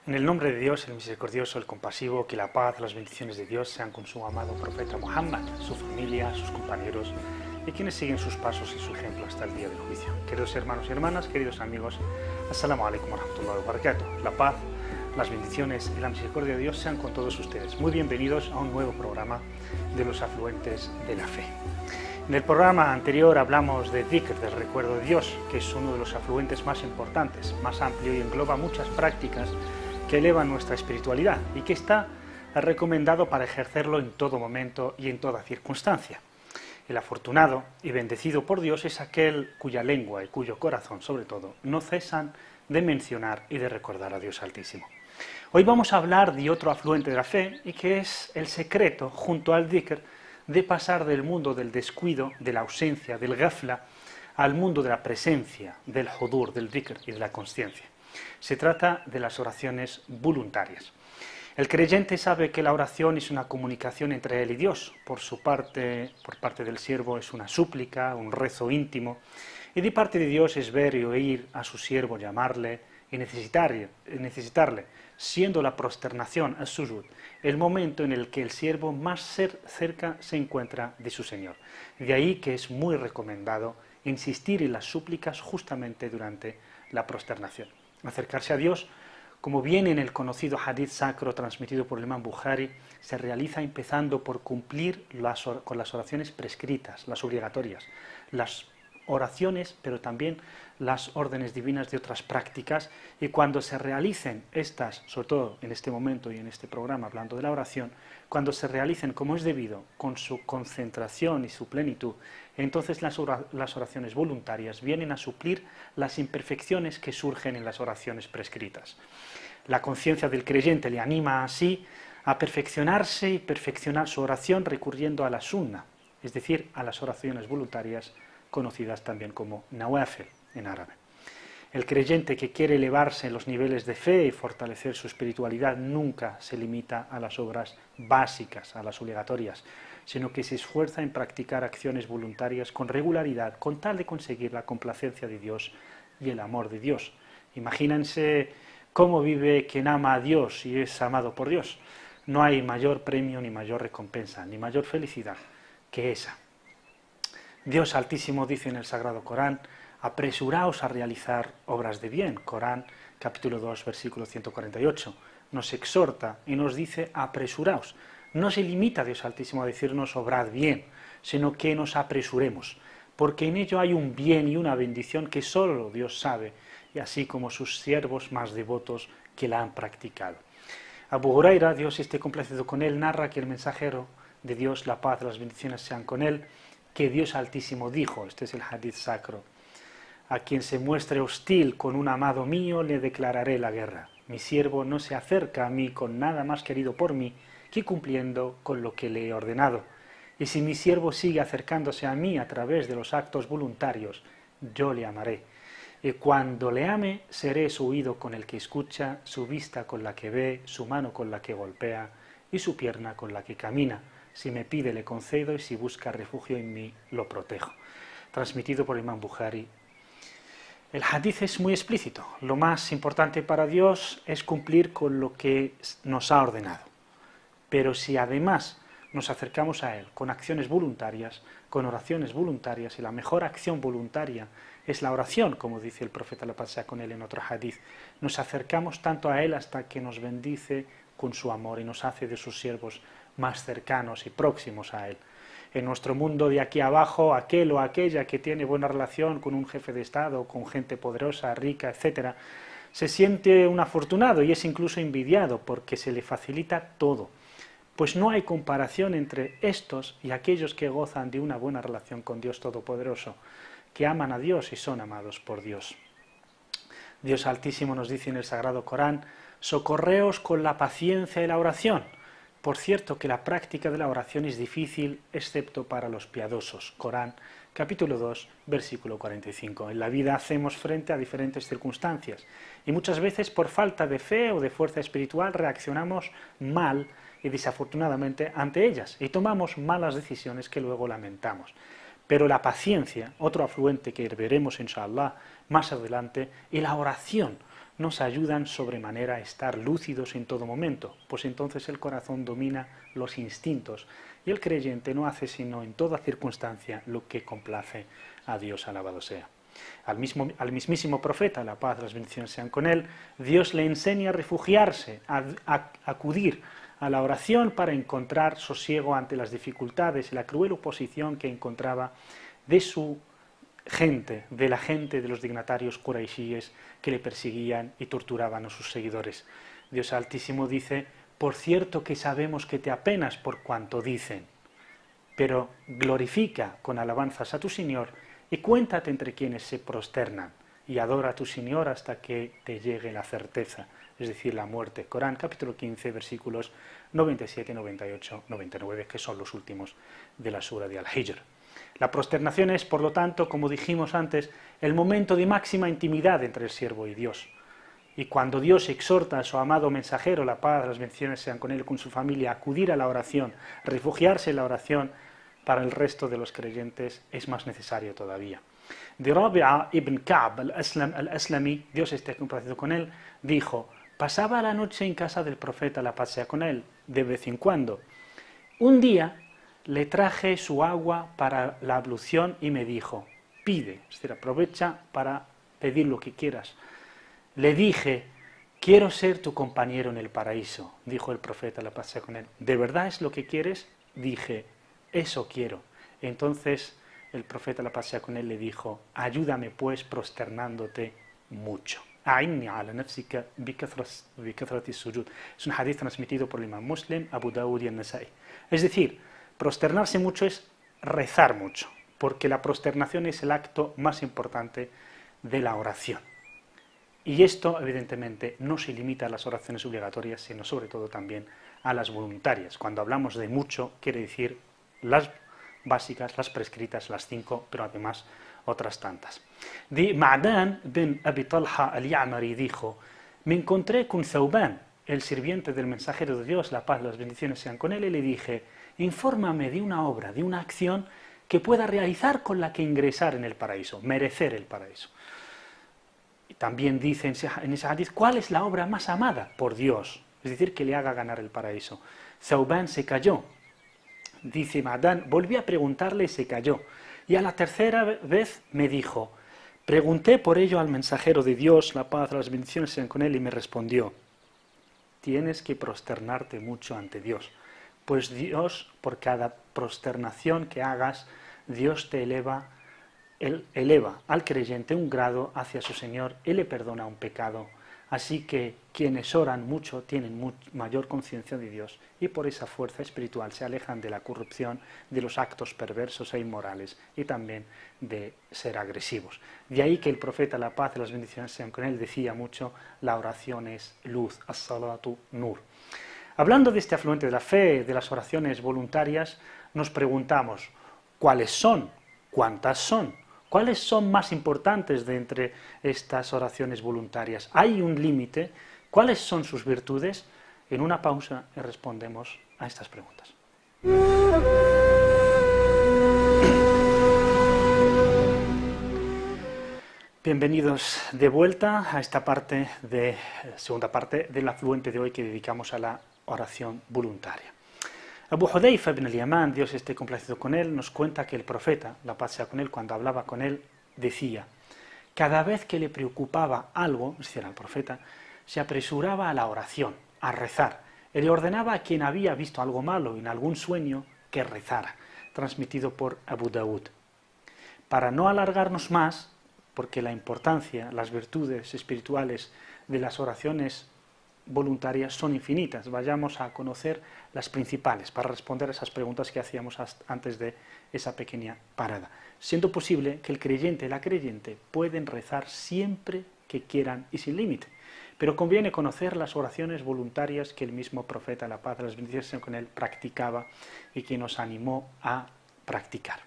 En el nombre de Dios, el misericordioso, el compasivo, que la paz, las bendiciones de Dios sean con su amado profeta Muhammad, su familia, sus compañeros y quienes siguen sus pasos y su ejemplo hasta el día del juicio. Queridos hermanos y hermanas, queridos amigos, Assalamu alaikum wa rahmatullahi wa barakatuh. La paz, las bendiciones y la misericordia de Dios sean con todos ustedes. Muy bienvenidos a un nuevo programa de los afluentes de la fe. En el programa anterior hablamos de dhikr, del recuerdo de Dios, que es uno de los afluentes más importantes, más amplio y engloba muchas prácticas que elevan nuestra espiritualidad y que está recomendado para ejercerlo en todo momento y en toda circunstancia. El afortunado y bendecido por Dios es aquel cuya lengua y cuyo corazón, sobre todo, no cesan de mencionar y de recordar a Dios Altísimo. Hoy vamos a hablar de otro afluente de la fe y que es el secreto, junto al dhikr, de pasar del mundo del descuido, de la ausencia, del ghafla, al mundo de la presencia, del hudur, del dhikr y de la consciencia. Se trata de las oraciones voluntarias. El creyente sabe que la oración es una comunicación entre él y Dios. Por parte del siervo es una súplica, un rezo íntimo, y de parte de Dios es ver y oír a su siervo llamarle y necesitarle, siendo la prosternación, el sujud, el momento en el que el siervo más cerca se encuentra de su Señor. De ahí que es muy recomendado insistir en las súplicas justamente durante la prosternación. Acercarse a Dios, como viene en el conocido hadith sacro transmitido por el Imam Bukhari, se realiza empezando por cumplir con las oraciones prescritas, las obligatorias, las oraciones, pero también las órdenes divinas de otras prácticas, y cuando se realicen estas, sobre todo en este momento y en este programa hablando de la oración, cuando se realicen como es debido, con su concentración y su plenitud, entonces las oraciones voluntarias vienen a suplir las imperfecciones que surgen en las oraciones prescritas. La conciencia del creyente le anima así a perfeccionarse y perfeccionar su oración recurriendo a la sunna, es decir, a las oraciones voluntarias conocidas también como nawafil en árabe. El creyente que quiere elevarse en los niveles de fe y fortalecer su espiritualidad nunca se limita a las obras básicas, a las obligatorias, sino que se esfuerza en practicar acciones voluntarias con regularidad, con tal de conseguir la complacencia de Dios y el amor de Dios. Imagínense cómo vive quien ama a Dios y es amado por Dios. No hay mayor premio, ni mayor recompensa, ni mayor felicidad que esa. Dios Altísimo dice en el Sagrado Corán: apresuraos a realizar obras de bien. Corán, capítulo 2, versículo 148. Nos exhorta y nos dice apresuraos. No se limita Dios Altísimo a decirnos obrad bien, sino que nos apresuremos, porque en ello hay un bien y una bendición que solo Dios sabe, y así como sus siervos más devotos que la han practicado. Abu Huraira, Dios esté complacido con él, narra que el mensajero de Dios, la paz, las bendiciones sean con él, que Dios Altísimo dijo, este es el hadith sacro: a quien se muestre hostil con un amado mío le declararé la guerra. Mi siervo no se acerca a mí con nada más querido por mí que cumpliendo con lo que le he ordenado. Y si mi siervo sigue acercándose a mí a través de los actos voluntarios, yo le amaré. Y cuando le ame, seré su oído con el que escucha, su vista con la que ve, su mano con la que golpea y su pierna con la que camina. Si me pide, le concedo, y si busca refugio en mí, lo protejo. Transmitido por el Imam Bukhari. El hadith es muy explícito. Lo más importante para Dios es cumplir con lo que nos ha ordenado. Pero si además nos acercamos a Él con acciones voluntarias, con oraciones voluntarias, y la mejor acción voluntaria es la oración, como dice el profeta, la paz sea con él en otro hadith, nos acercamos tanto a Él hasta que nos bendice con su amor y nos hace de sus siervos más cercanos y próximos a Él. En nuestro mundo de aquí abajo, aquel o aquella que tiene buena relación con un jefe de Estado, con gente poderosa, rica, etc., se siente un afortunado y es incluso envidiado porque se le facilita todo. Pues no hay comparación entre estos y aquellos que gozan de una buena relación con Dios Todopoderoso, que aman a Dios y son amados por Dios. Dios Altísimo nos dice en el Sagrado Corán: socorreos con la paciencia y la oración. Por cierto que la práctica de la oración es difícil, excepto para los piadosos. Corán, capítulo 2, versículo 45. En la vida hacemos frente a diferentes circunstancias y muchas veces por falta de fe o de fuerza espiritual reaccionamos mal y desafortunadamente ante ellas y tomamos malas decisiones que luego lamentamos. Pero la paciencia, otro afluente que veremos inshallah más adelante, y la oración nos ayudan sobremanera a estar lúcidos en todo momento, pues entonces el corazón domina los instintos y el creyente no hace sino en toda circunstancia lo que complace a Dios, alabado sea. Al mismísimo profeta, la paz, las bendiciones sean con él, Dios le enseña a refugiarse, a acudir a la oración para encontrar sosiego ante las dificultades y la cruel oposición que encontraba de su gente, de la gente de los dignatarios quraishíes que le perseguían y torturaban a sus seguidores. Dios Altísimo dice: por cierto que sabemos que te apenas por cuanto dicen, pero glorifica con alabanzas a tu Señor y cuéntate entre quienes se prosternan y adora a tu Señor hasta que te llegue la certeza, es decir, la muerte. Corán capítulo 15 versículos 97, 98, 99, que son los últimos de la sura de Al-Hijr. La prosternación es, por lo tanto, como dijimos antes, el momento de máxima intimidad entre el siervo y Dios. Y cuando Dios exhorta a su amado mensajero, la paz, las bendiciones sean con él y con su familia, a acudir a la oración, refugiarse en la oración, para el resto de los creyentes es más necesario todavía. De Rabi'a ibn Ka'b al-Aslami, Dios esté complacido con él, dijo: pasaba la noche en casa del profeta, la paz sea con él, de vez en cuando. Un día le traje su agua para la ablución y me dijo: pide, es decir, aprovecha para pedir lo que quieras. Le dije: quiero ser tu compañero en el paraíso, dijo el profeta, la paz sea con él. ¿De verdad es lo que quieres? Dije: eso quiero. Entonces el profeta, la paz sea con él, le dijo: ayúdame pues prosternándote mucho. Es un hadith transmitido por el imam Muslim, Abu Dawud y An-Nasa'i. Es decir, prosternarse mucho es rezar mucho, porque la prosternación es el acto más importante de la oración. Y esto, evidentemente, no se limita a las oraciones obligatorias, sino sobre todo también a las voluntarias. Cuando hablamos de mucho, quiere decir las básicas, las prescritas, las 5, pero además otras tantas. Ma'dan bin Abi Talha al-Ya'mari dijo: me encontré con Thawban, el sirviente del mensajero de Dios, la paz, las bendiciones sean con él, y le dije: infórmame de una obra, de una acción que pueda realizar con la que ingresar en el paraíso, merecer el paraíso. Y también dice en ese hadith: ¿cuál es la obra más amada por Dios? Es decir, que le haga ganar el paraíso. Thawban se calló. Dice Ma'dan: volví a preguntarle y se calló. Y a la tercera vez me dijo: pregunté por ello al mensajero de Dios, la paz, las bendiciones sean con él, y me respondió: tienes que prosternarte mucho ante Dios, pues Dios, por cada prosternación que hagas, Dios te eleva al creyente un grado hacia su Señor y le perdona un pecado. Así que quienes oran mucho tienen mayor conciencia de Dios y por esa fuerza espiritual se alejan de la corrupción, de los actos perversos e inmorales y también de ser agresivos. De ahí que el profeta, la paz y las bendiciones sean con él, decía mucho: la oración es luz, as-salatu nur. Hablando de este afluente de la fe, de las oraciones voluntarias, nos preguntamos: ¿cuáles son? ¿Cuántas son? ¿Cuáles son más importantes de entre estas oraciones voluntarias? ¿Hay un límite? ¿Cuáles son sus virtudes? En una pausa respondemos a estas preguntas. Bienvenidos de vuelta a esta segunda parte del afluente de hoy que dedicamos a la oración voluntaria. Abu Hudayfa ibn al-Yaman, Dios esté complacido con él, nos cuenta que el profeta, la paz sea con él, cuando hablaba con él, decía: cada vez que le preocupaba algo, es decir, al profeta, se apresuraba a la oración, a rezar. Y le ordenaba a quien había visto algo malo en algún sueño que rezara, transmitido por Abu Dawud. Para no alargarnos más, porque la importancia, las virtudes espirituales de las oraciones voluntarias son infinitas, vayamos a conocer las principales para responder a esas preguntas que hacíamos antes de esa pequeña parada. Siendo posible que el creyente y la creyente pueden rezar siempre que quieran y sin límite, pero conviene conocer las oraciones voluntarias que el mismo profeta, la paz, las bendiciones sean con él, practicaba y que nos animó a practicar.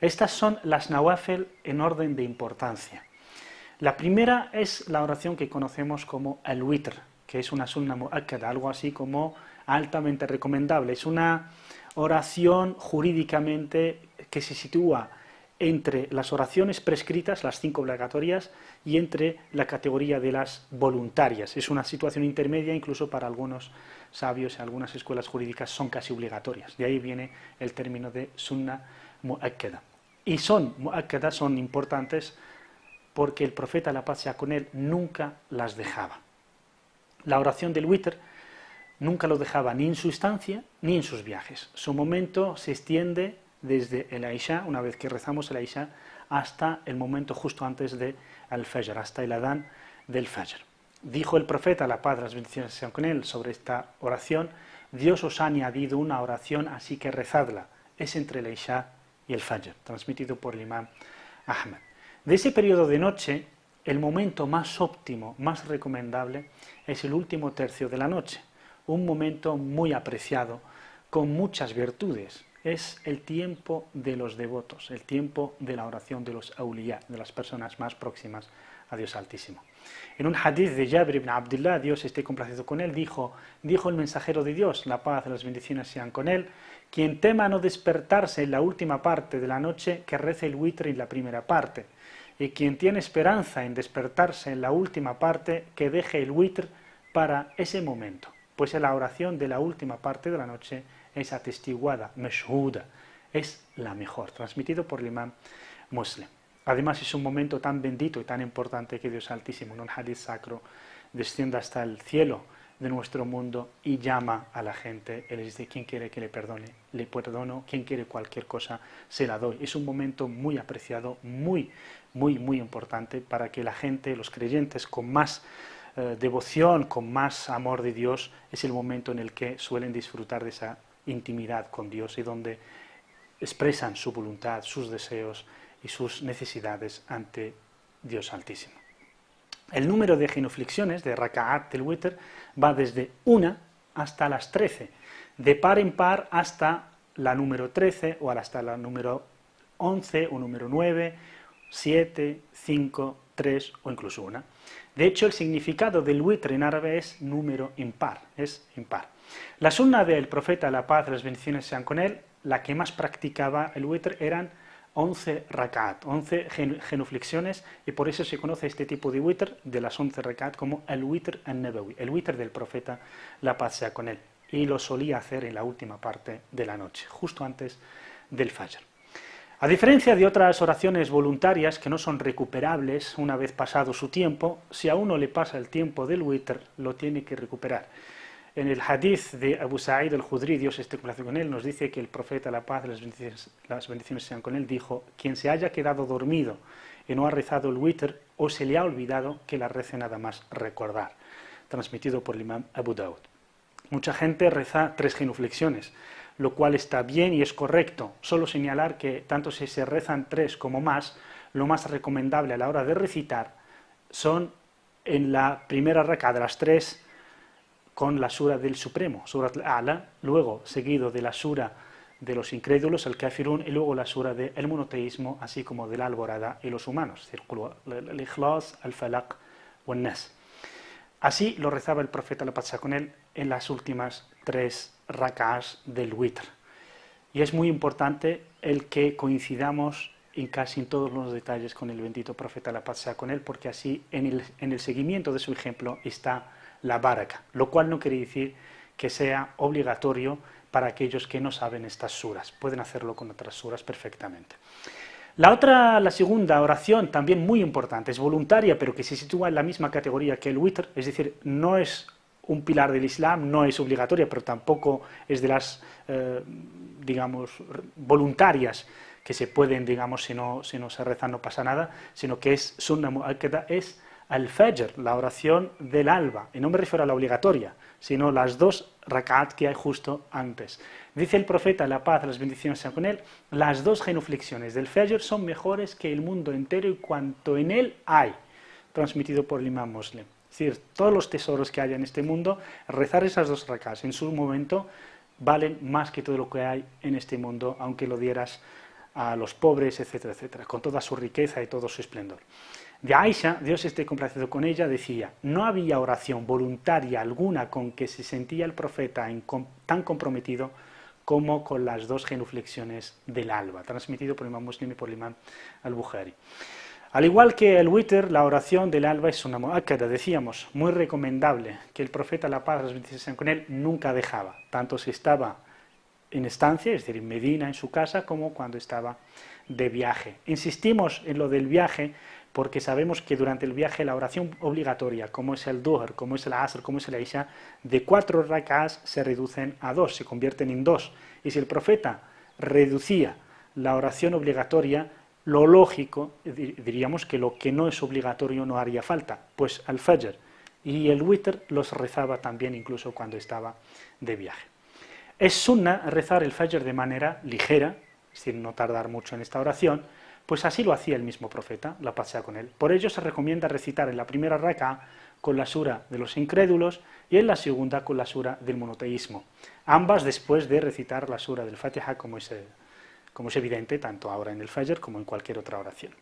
Estas son las nawafil en orden de importancia. La primera es la oración que conocemos como el witr, que es una sunna mu'akkada, algo así como altamente recomendable. Es una oración jurídicamente que se sitúa entre las oraciones prescritas, las 5 obligatorias, y entre la categoría de las voluntarias. Es una situación intermedia, incluso para algunos sabios y algunas escuelas jurídicas son casi obligatorias. De ahí viene el término de sunna mu'akkada. Y son mu'akkadas, son importantes porque el profeta, la paz sea con él, nunca las dejaba. La oración del witr nunca lo dejaba ni en su estancia ni en sus viajes. Su momento se extiende desde el Aisha, una vez que rezamos el Aisha, hasta el momento justo antes del Fajr, hasta el Adán del Fajr. Dijo el profeta, la paz, las bendiciones sean con él, sobre esta oración: Dios os ha añadido una oración, así que rezadla. Es entre el Aisha y el Fajr, transmitido por el imam Ahmad. De ese periodo de noche, el momento más óptimo, más recomendable, es el último tercio de la noche, un momento muy apreciado, con muchas virtudes. Es el tiempo de los devotos, el tiempo de la oración de los awliya, de las personas más próximas a Dios Altísimo. En un hadith de Jabir ibn Abdullah, Dios esté complacido con él, dijo el mensajero de Dios, la paz y las bendiciones sean con él: quien tema no despertarse en la última parte de la noche, que rece el witr en la primera parte, y quien tiene esperanza en despertarse en la última parte, que deje el witr para ese momento, pues la oración de la última parte de la noche es atestiguada, mashhuda, es la mejor, transmitido por el imam Muslim. Además es un momento tan bendito y tan importante que Dios Altísimo, en un hadith sacro, desciende hasta el cielo de nuestro mundo y llama a la gente. Él dice: quien quiere que le perdone, le perdono; quien quiere cualquier cosa, se la doy. Es un momento muy apreciado, muy importante para que la gente, los creyentes, con más devoción, con más amor de Dios, es el momento en el que suelen disfrutar de esa intimidad con Dios y donde expresan su voluntad, sus deseos y sus necesidades ante Dios Altísimo. El número de genuflexiones, de raka'at del witr, va desde 1 hasta las 13, de par en par hasta la número 13 o hasta la número 11 o número 9, 7, 5, 3 o incluso 1. De hecho, el significado del witr en árabe es número impar, es impar. La sunna del profeta, la paz y las bendiciones sean con él, la que más practicaba el witr, eran 11 rak'at, 11 genuflexiones, y por eso se conoce este tipo de witr, de las 11 rak'at, como el witr an-nabawi, el witr del profeta, la paz sea con él, y lo solía hacer en la última parte de la noche, justo antes del Fajr. A diferencia de otras oraciones voluntarias que no son recuperables una vez pasado su tiempo, si a uno le pasa el tiempo del witr, lo tiene que recuperar. En el hadith de Abu Sa'id al-Khudri, Dios esté complacido con él, nos dice que el profeta, la paz y las bendiciones sean con él, dijo: quien se haya quedado dormido y no ha rezado el witr, o se le ha olvidado, que la rece nada más recordar. Transmitido por el imam Abu Dawud. Mucha gente reza 3 genuflexiones, lo cual está bien y es correcto. Solo señalar que tanto si se rezan 3 como más, lo más recomendable a la hora de recitar son en la primera rak'a de las 3 con la sura del Supremo, Surat al-A'la, luego seguido de la sura de los incrédulos, el Kafirun, y luego la sura del monoteísmo, así como de la Alborada y los humanos, el Ikhlas, el Falaq o el Nas. Así lo rezaba el profeta, la paz sea con él, en las últimas 3 rak'as del witr. Y es muy importante el que coincidamos en casi en todos los detalles con el bendito profeta, la paz sea con él, porque así en el seguimiento de su ejemplo está la baraka, lo cual no quiere decir que sea obligatorio para aquellos que no saben estas suras. Pueden hacerlo con otras suras perfectamente. La segunda oración, también muy importante, es voluntaria, pero que se sitúa en la misma categoría que el witr, es decir, no es un pilar del Islam, no es obligatoria, pero tampoco es de las, digamos, voluntarias que se pueden, digamos, si no se rezan no pasa nada, sino que es sunna mu'akkada, es al-Fajr, la oración del alba, y no me refiero a la obligatoria, sino las 2 rak'at que hay justo antes. Dice el profeta, la paz, las bendiciones sean con él, las 2 genuflexiones del Fajr son mejores que el mundo entero y cuanto en él hay, transmitido por el imam Muslim. Es decir, todos los tesoros que hay en este mundo, rezar esas 2 rak'at en su momento valen más que todo lo que hay en este mundo, aunque lo dieras a los pobres, etcétera, etcétera, con toda su riqueza y todo su esplendor. De Aisha, Dios esté complacido con ella, decía: no había oración voluntaria alguna con que se sentía el profeta tan comprometido como con las dos genuflexiones del alba, transmitido por el imam Muslim y por el imam al-Bukhari. Al igual que el witr, la oración del alba es una muakkada, decíamos, muy recomendable, que el profeta, la paz, las bendiciones sean con él, nunca dejaba, tanto si estaba en estancia, es decir, en Medina, en su casa, como cuando estaba de viaje. Insistimos en lo del viaje porque sabemos que durante el viaje la oración obligatoria, como es el Duhr, como es el Asr, como es el Isha, de 4 rak'ahs se reducen a 2, se convierten en 2. Y si el profeta reducía la oración obligatoria, lo lógico, diríamos que lo que no es obligatorio no haría falta, pues al Fajr y el Witr los rezaba también incluso cuando estaba de viaje. Es sunna rezar el Fajr de manera ligera, es decir, no tardar mucho en esta oración, pues así lo hacía el mismo profeta, la paz sea con él. Por ello se recomienda recitar en la primera rak'a con la sura de los incrédulos y en la segunda con la sura del monoteísmo, ambas después de recitar la sura del Fatiha, como es evidente tanto ahora en el Fajr como en cualquier otra oración.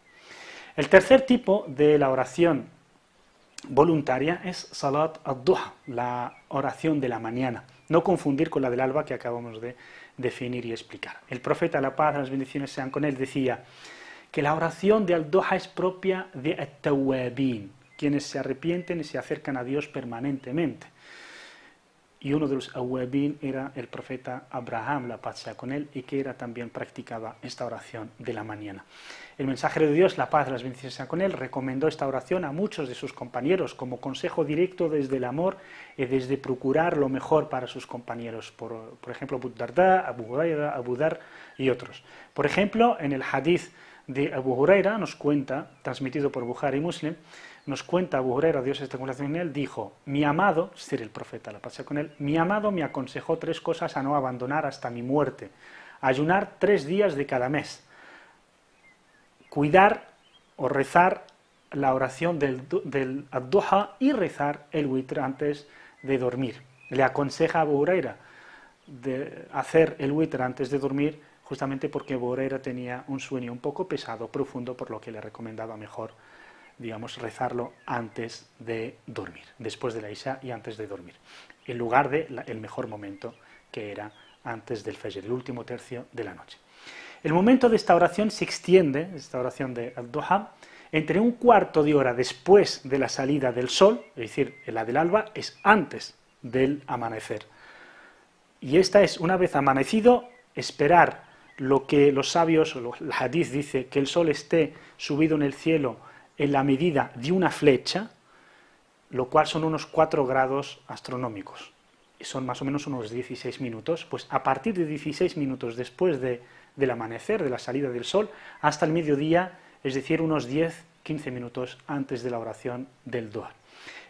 El tercer tipo de la oración voluntaria es Salat ad-Duha, la oración de la mañana, no confundir con la del alba que acabamos de definir y explicar. El profeta, la paz, las bendiciones sean con él, decía que la oración de al-Duha es propia de at-Tawwabin, quienes se arrepienten y se acercan a Dios permanentemente. Y uno de los awwabin era el profeta Abraham, la paz sea con él, y que también practicaba esta oración de la mañana. El mensajero de Dios, la paz, las bendiciones sean con él, recomendó esta oración a muchos de sus compañeros como consejo directo desde el amor y desde procurar lo mejor para sus compañeros, por ejemplo, Abu Darda, Abu Huraira, Abu Dhar y otros. Por ejemplo, en el hadith de Abu Huraira nos cuenta, transmitido por Bukhari y Muslim, nos cuenta Abu Huraira, Dios esté con él, dijo: mi amado, es decir, el profeta, la paz sea con él, mi amado me aconsejó 3 cosas a no abandonar hasta mi muerte: ayunar 3 días de cada mes, cuidar o rezar la oración del ad-Duha y rezar el witr antes de dormir. Le aconseja a Abu Huraira de hacer el witr antes de dormir, justamente porque Abu Huraira tenía un sueño un poco pesado, profundo, por lo que le recomendaba mejor, digamos, rezarlo antes de dormir, después de la Isha y antes de dormir, en lugar de el mejor momento, que era antes del Fajr, el último tercio de la noche. El momento de esta oración se extiende, esta oración de al-Duha, entre un cuarto de hora después de la salida del sol, es decir, la del alba es antes del amanecer. Y esta es, una vez amanecido, esperar lo que los sabios, el hadith dice, que el sol esté subido en el cielo en la medida de una flecha, lo cual son unos 4 grados astronómicos, y son más o menos unos 16 minutos, pues a partir de 16 minutos después del amanecer, de la salida del sol, hasta el mediodía, es decir, unos 10-15 minutos antes de la oración del Duha.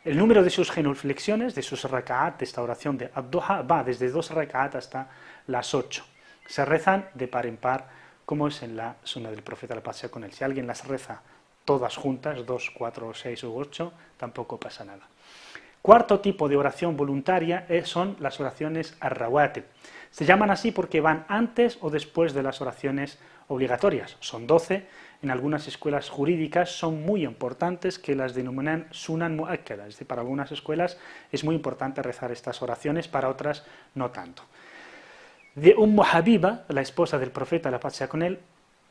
El número de sus genuflexiones, de sus raka'at, de esta oración de ad-Duha, va desde 2 raka'at hasta las 8. Se rezan de par en par, como es en la sunna del profeta, la paz sea con él. Si alguien las reza todas juntas, 2, 4, 6 u 8, tampoco pasa nada. Cuarto tipo de oración voluntaria son las oraciones ar-rawatib. Se llaman así porque van antes o después de las oraciones obligatorias. Son 12, en algunas escuelas jurídicas son muy importantes, que las denominan sunan muakkada, es decir, para algunas escuelas es muy importante rezar estas oraciones, para otras no tanto. De Habiba, la esposa del profeta, la paz sea con él,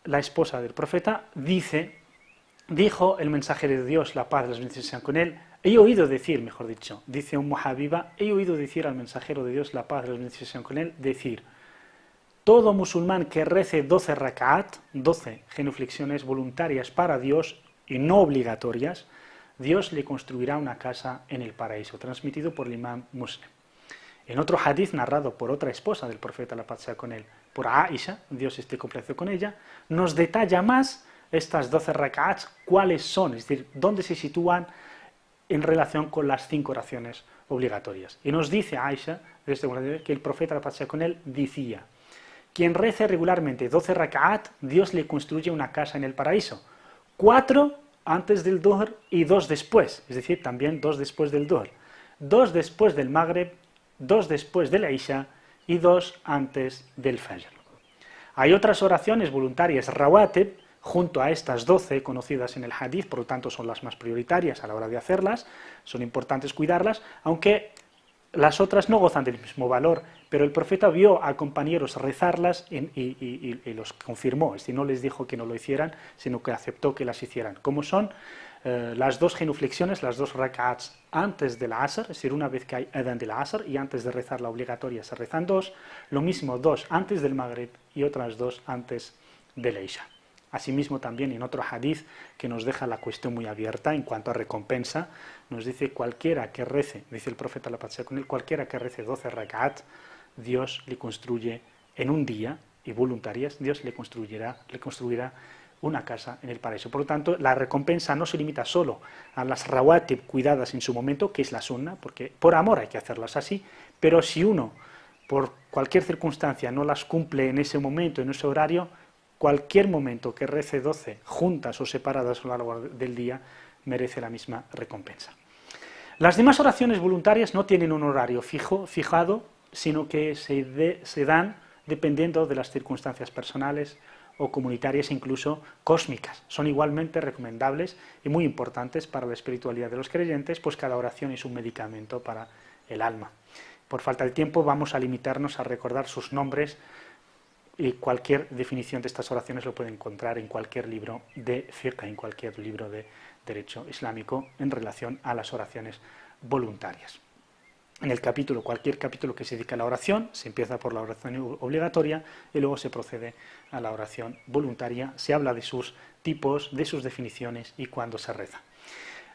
la esposa del profeta, dijo el mensajero de Dios, la paz, las bendiciones sean con él, he oído decir, mejor dicho, dice Habiba, he oído decir al mensajero de Dios, la paz, las bendiciones sean con él, decir: todo musulmán que rece 12 raka'at, 12 genuflexiones voluntarias para Dios y no obligatorias, Dios le construirá una casa en el paraíso, transmitido por el imam Muslim. En otro hadith narrado por otra esposa del profeta, la paz sea con él, por Aisha, Dios esté complacido con ella, nos detalla más estas 12 raka'ats, cuáles son, es decir, dónde se sitúan en relación con las 5 oraciones obligatorias. Y nos dice Aisha, que el profeta, la paz sea con él, decía: quien rece regularmente 12 raka'at, Dios le construye una casa en el paraíso. 4 antes del Dhuhr y 2 después, es decir, también 2 después del Dhuhr. 2 después del Maghrib, 2 después de la Isha y 2 antes del Fajr. Hay otras oraciones voluntarias rawatib, junto a estas 12 conocidas en el hadith, por lo tanto son las más prioritarias a la hora de hacerlas, son importantes cuidarlas, aunque las otras no gozan del mismo valor, pero el profeta vio a compañeros rezarlas y los confirmó, es decir, no les dijo que no lo hicieran, sino que aceptó que las hicieran, como son las dos genuflexiones, las dos rak'ats antes del asr, es decir, una vez que hay adán del asr y antes de rezar la obligatoria se rezan dos, lo mismo dos antes del maghrib y otras dos antes del isha. Asimismo también en otro hadith que nos deja la cuestión muy abierta en cuanto a recompensa, nos dice cualquiera que rece, dice el profeta la paz sea con él, cualquiera que rece 12 rak'at, Dios le construye en un día, y voluntarias, Dios le construirá una casa en el paraíso. Por lo tanto, la recompensa no se limita solo a las rawatib cuidadas en su momento, que es la sunna, porque por amor hay que hacerlas así, pero si uno, por cualquier circunstancia, no las cumple en ese momento, en ese horario, cualquier momento que rece 12 juntas o separadas a lo largo del día merece la misma recompensa. Las demás oraciones voluntarias no tienen un horario fijado, sino que se dan dependiendo de las circunstancias personales o comunitarias, incluso cósmicas. Son igualmente recomendables y muy importantes para la espiritualidad de los creyentes, pues cada oración es un medicamento para el alma. Por falta de tiempo vamos a limitarnos a recordar sus nombres, y cualquier definición de estas oraciones lo puede encontrar en cualquier libro de fiqh, en cualquier libro de derecho islámico en relación a las oraciones voluntarias. En el capítulo, cualquier capítulo que se dedica a la oración, se empieza por la oración obligatoria y luego se procede a la oración voluntaria, se habla de sus tipos, de sus definiciones y cuándo se reza.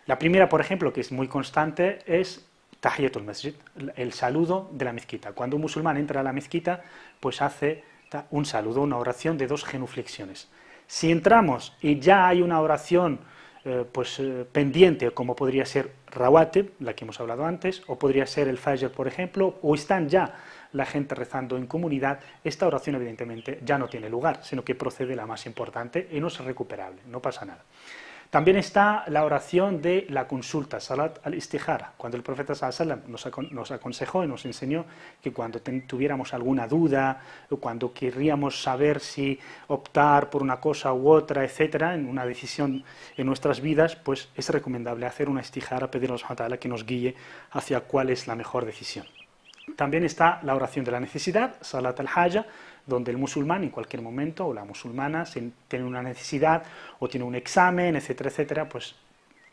La primera, por ejemplo, que es muy constante, es Tahiyatul Masjid, el saludo de la mezquita. Cuando un musulmán entra a la mezquita, pues hace un saludo, una oración de 2 genuflexiones. Si entramos y ya hay una oración pendiente, como podría ser Rawatib, la que hemos hablado antes, o podría ser el Fajr, por ejemplo, o están ya la gente rezando en comunidad, esta oración evidentemente ya no tiene lugar, sino que procede la más importante y no es recuperable, no pasa nada. También está la oración de la consulta, Salat al-Istihara, cuando el profeta sallallahu alaihi wasallam nos aconsejó y nos enseñó que cuando tuviéramos alguna duda, o cuando querríamos saber si optar por una cosa u otra, etcétera, en una decisión en nuestras vidas, pues es recomendable hacer una istihara, pedir a Allah subhanahu wa ta'ala que nos guíe hacia cuál es la mejor decisión. También está la oración de la necesidad, Salat al-Haja, donde el musulmán en cualquier momento, o la musulmana, si tiene una necesidad, o tiene un examen, etcétera, etcétera, pues,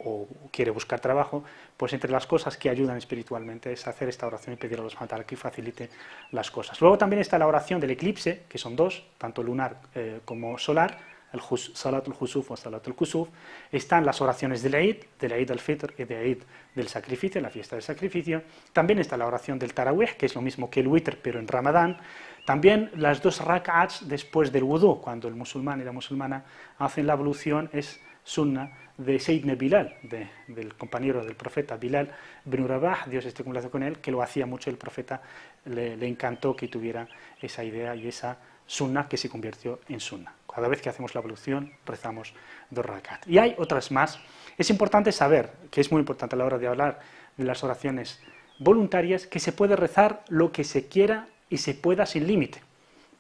o quiere buscar trabajo, pues entre las cosas que ayudan espiritualmente es hacer esta oración y pedir a Allah subhanahu wa ta'ala que facilite las cosas. Luego también está la oración del eclipse, que son 2, tanto lunar como solar, el Salatul Khusuf o Salatul Kusuf. Están las oraciones del Eid al-Fitr y del Eid del sacrificio, la fiesta del sacrificio. También está la oración del Tarawih, que es lo mismo que el Witr, pero en Ramadán. También las 2 rak'ats después del wudú, cuando el musulmán y la musulmana hacen la ablución, es sunna de Sayyidina Bilal, del compañero del profeta Bilal ibn Rabah, Dios esté con él, que lo hacía mucho el profeta, le encantó que tuviera esa idea y esa sunna que se convirtió en sunna. Cada vez que hacemos la ablución rezamos 2 rak'at. Y hay otras más. Es importante saber, que es muy importante a la hora de hablar de las oraciones voluntarias, que se puede rezar lo que se quiera y se pueda sin límite,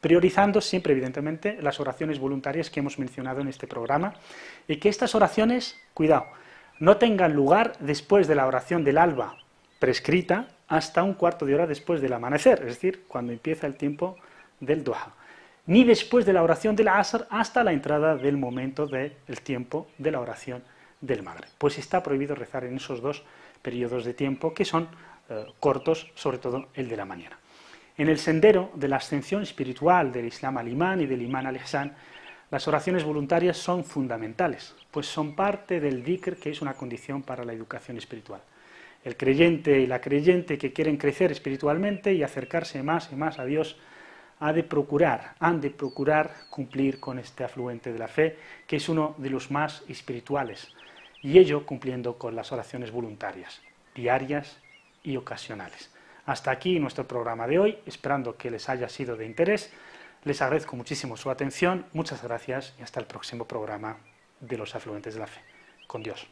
priorizando siempre, evidentemente, las oraciones voluntarias que hemos mencionado en este programa, y que estas oraciones, cuidado, no tengan lugar después de la oración del alba prescrita hasta un cuarto de hora después del amanecer, es decir, cuando empieza el tiempo del duha, ni después de la oración del asr hasta la entrada del momento del tiempo de la oración del maghrib. Pues está prohibido rezar en esos 2 periodos de tiempo que son cortos, sobre todo el de la mañana. En el sendero de la ascensión espiritual del Islam al Imán y del Imán al Ihsan, las oraciones voluntarias son fundamentales, pues son parte del dhikr, que es una condición para la educación espiritual. El creyente y la creyente que quieren crecer espiritualmente y acercarse más y más a Dios han de procurar cumplir con este afluente de la fe, que es uno de los más espirituales, y ello cumpliendo con las oraciones voluntarias, diarias y ocasionales. Hasta aquí nuestro programa de hoy, esperando que les haya sido de interés. Les agradezco muchísimo su atención, muchas gracias y hasta el próximo programa de los afluentes de la fe. Con Dios.